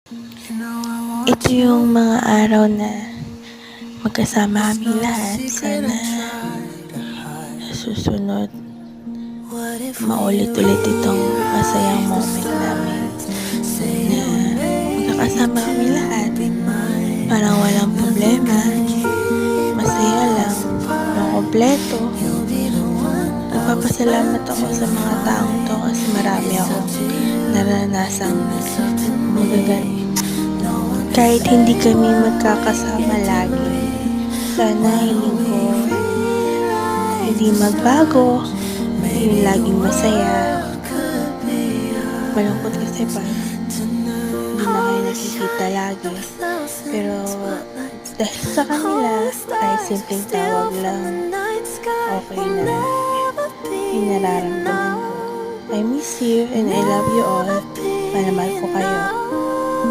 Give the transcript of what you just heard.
Ito yung mga araw na magkasama kaming lahat. Sana sa susunod maulit-ulit itong masayang moment namin na magkakasama kami lahat. Parang walang problema, masaya lang, kompleto. Nagpapasalamat ako sa mga taong to kasi marami akong naranasang magaganda. Kahit hindi kami magkakasama lagi, sana hiling ko hindi magbago, yung laging masaya. Malungkot kasi parang hindi na kayo nakikita lagi. Pero dahil sa kanila ay simpleng tawag lang, okay na yung nararamdaman ko. I miss you and I love you all. Mahal ko kayo.